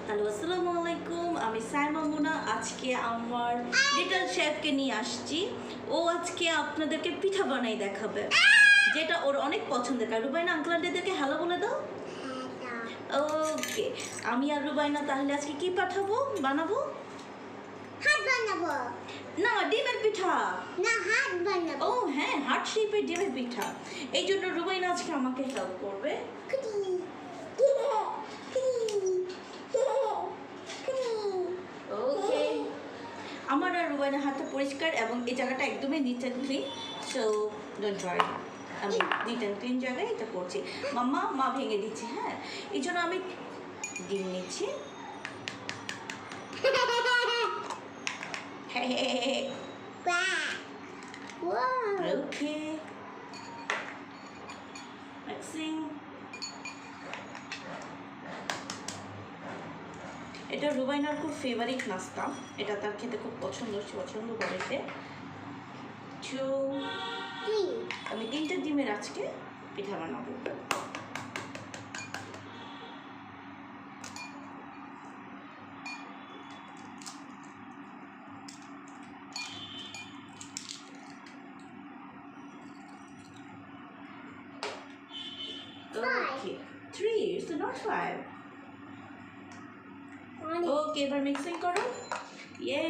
Hello আসসালামু আলাইকুম। আমি সাইমা মুনা। আজকে আমার লিটল শেফকে নিয়ে আসছি। ও আজকে আপনাদেরকে পিঠা বানাই দেখাবে, যেটা ওর অনেক পছন্দের। কারণ রুবাইনা আঙ্কেল আন্টিদেরকে হ্যালো বলে দাও। ওকে, আমি আর রুবাইনা তাহলে আজকে কি বানাবো? হাত বানাবো না, ডিমের পিঠা। না, হাত বানাবো। ও হ্যাঁ, হার্ট শেপের ডিমের পিঠা। এই জন্য রুবাইনা আজকে আমাকে হেল্প করবে। ওকে, আমার আর রুবাইনার হাতটা পরিষ্কার এবং এই জায়গাটা একদমই neat and clean, so don't worry. আমি নিট অ্যান্ড ক্লিন জায়গায় এটা করছি। মা ভেঙে দিচ্ছে। হ্যাঁ, এই জন্য আমি ডিম নিচ্ছি। ওকে, মিক্সিং। এটা রুবাইনার খুব ফেভারিট নাস্তা, এটা তার খেতে খুব পছন্দ করে। আমি 3টা ডিমের আজকে পিঠা বানাবো। Okay, 3, so not 5. Okay, এবার মিক্সিং করো। ইয়ে,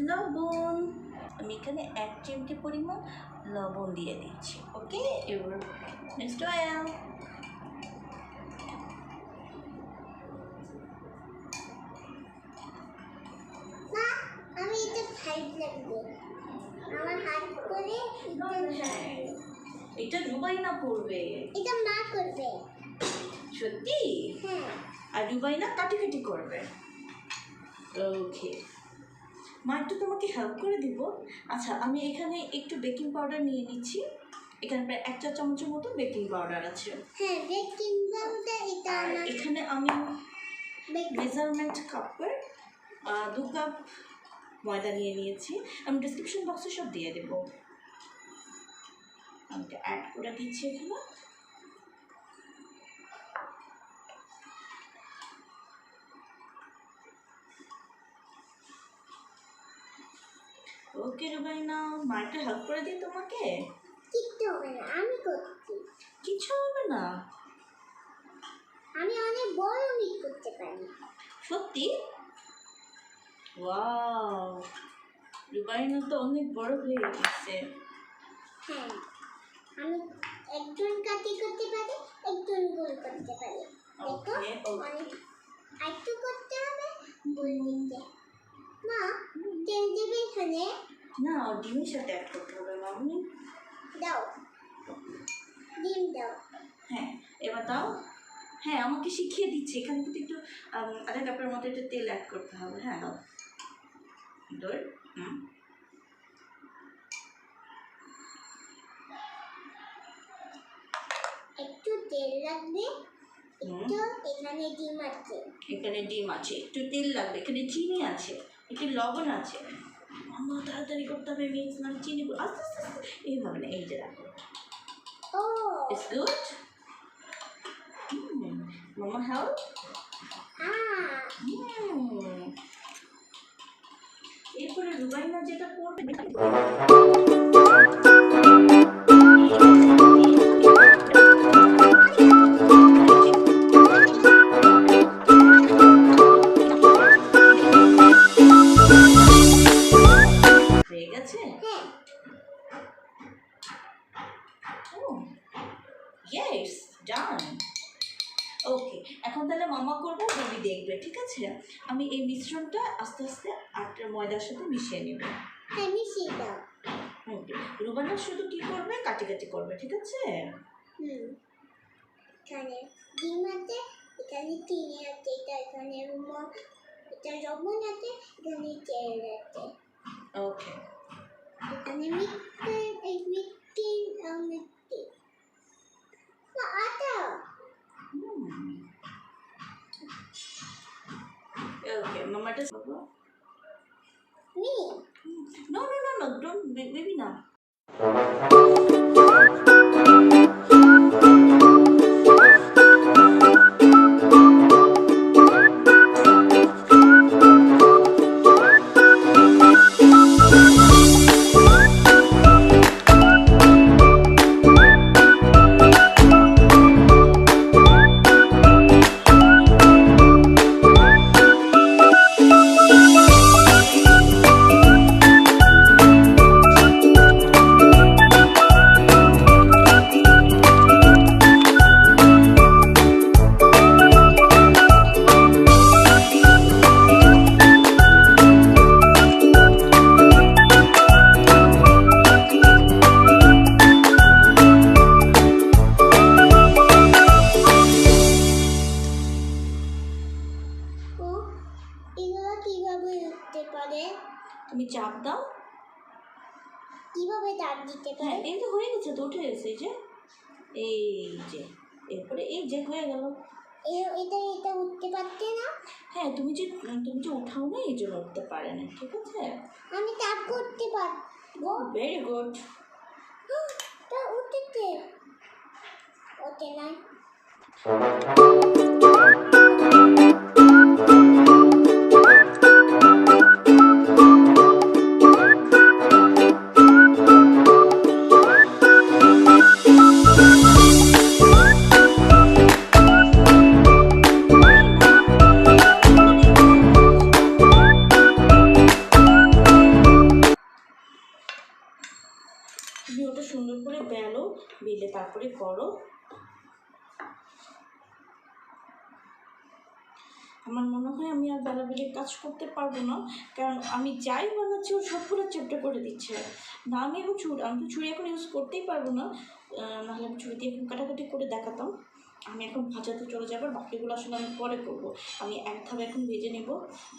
লবণ। আমি এখানে 1 চিমটি পরিমাণ লবণ দিয়ে দিচ্ছি। ওকে, এবার নেক্সট অয়েল। আমি এটা হাইট লাগবে, আমার হাত করে এটা রুবাইনা করবে। এটা মা করবে। সত্যি? হ্যাঁ। আর রুবাইনা কাটি করবে। ওকে, মা একটু তোমাকে হেল্প করে দিব। আচ্ছা, আমি এখানে একটু বেকিং পাউডার নিয়ে নিচ্ছি। এখানে প্রায় 1 চা চামচের মতো বেকিং পাউডার আছে। হ্যাঁ, বেকিং পাউডার এটা আর না। এখানে আমি মেজারমেন্ট কাপের 2 কাপ ময়দা নিয়ে নিয়েছি। আমি ডেসক্রিপশন বক্সে সব দিয়ে দেবো। আমি এটা অ্যাড করে দিচ্ছি এখানে। ওকে রুবাইনা, মা একটা হেল্প করে দিই তোমাকে। কিচ্ছু হবে না, আমি করছি। কিছু হবে না? আমি অনেক বড় মিট করতে পারি। সত্যি? ওয়াও, রুবাইনা তো অনেক বড় হয়ে গেছে। হ্যাঁ, আমি একজন কাটি করতে পারি, একজন গোল করতে পারি। দেখো, অনেক একটু করতে হবে গোল দিতে। মা, তেল দেবে এখানে? না, ডিমের সাথে অ্যাড করতে হবে মামনি। দাও, ডিম দাও। হ্যাঁ, এবার দাও। হ্যাঁ, আমাকে শিখিয়ে দিচ্ছে। এখানে কিন্তু একটু আধা কাপের মতো একটু তেল অ্যাড করতে হবে। হ্যাঁ, দাও। গুড। একটু তেল লাগবে। একটু এখানে ডিম আছে। এখানে ডিম আছে, একটু তেল লাগবে, এখানে চিনি আছে, একটু লবণ আছে। মামা তাড়াতাড়ি করতে হবে, মিক্স মানে চিনি আস্তে আস্তে আস্তে এইভাবে না, এই যে রাখো। ও, ইটস গুড। মামা হেল্প। এরপরে রুবাইনা যেটা করবে, হয়ে গেছে। ইয়েস, ডান। ওকে, এখন তাহলে মামা করবো, বেবি দেখবে, ঠিক আছে? আমি এই মিশ্রণটা আস্তে আস্তে আটার ময়দার সাথে মিশিয়ে নেব। হ্যাঁ, মিশিয়ে দাও। ওকে, রুবানা শুধু কি করবে, কাটি করবে, ঠিক আছে? এখানে ডিম আছে, এখানে চিনি আছে, এখানে এটা লবণ আছে, এখানে তেল আছে। ওকে, এখানে মিষ্টি আটা। ওকে, মামাটা বলবো। Me? No, না, ডোন্ট বেবি না। এগুলো কিভাবে উঠতে পারে? তুমি চাপ দাও। কিভাবে চাপ দিতে পারে? এই তো হয়ে গেছে, তো উঠে গেছে। এই যে এরপরে এই যে হয়ে গেল। এটা উঠতে পারতে না? হ্যাঁ, তুমি যে উঠাও না, এই জন্য উঠতে পারে না। ঠিক আছে, আমি চাপ করতে পারবো। Very good. তা উঠতে ওঠে না। তুমি ওটা সুন্দর করে বেলে তারপরে করো। আমার মনে হয় আমি আর বেলাবেলির কাজ করতে পারবো না, কারণ আমি যাই বানাচ্ছি ও সবগুলো চেপটা করে দিচ্ছে। না, আমি তো ছুরি এখন ইউজ করতেই পারবো না, নাহলে আমি ছুরি দিয়ে এখন কাটাকাটি করে দেখাতাম। আমি এখন ভাজাতে চলে যাবো, বাকিগুলো আসলে আমি পরে করবো। আমি এক ধাপে এখন ভেজে নেব,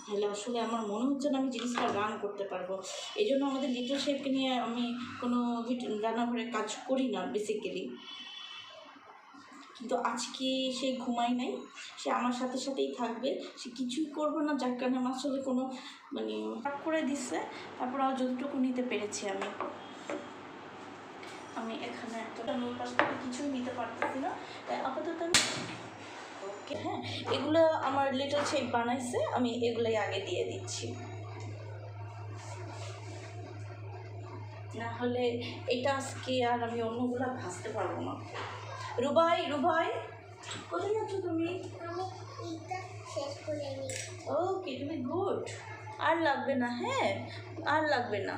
তাহলে আসলে আমার মনে হচ্ছে না আমি জিনিসটা রান করতে পারবো। এই জন্য আমাদের লিটল শেফকে নিয়ে আমি কোনো রান্নাঘরে কাজ করি না বেসিক্যালি। কিন্তু আজকে সে ঘুমাই নাই, সে আমার সাথে সাথেই থাকবে, সে কিছুই করবে না, যার কারণে আমার আসলে কোনো পাক করে দিচ্ছে। তারপর আর যতটুকু নিতে পেরেছি আমি এখানে একটা পাশ থেকে কিছুই নিতে পারতেছি না, তাই আপাতত আমি ওকে। হ্যাঁ, এগুলো আমার লিটল শেফ বানাইছে, আমি এগুলোই আগে দিয়ে দিচ্ছি, না হলে এটা আজকে আর আমি অন্যগুলো ভাজতে পারবো না। রুবাই কোথায় যাচ্ছ তুমি? আমি এটা শেষ করে নিই। ওকে, তুমি গুড। আর লাগবে না, হ্যাঁ আর লাগবে না।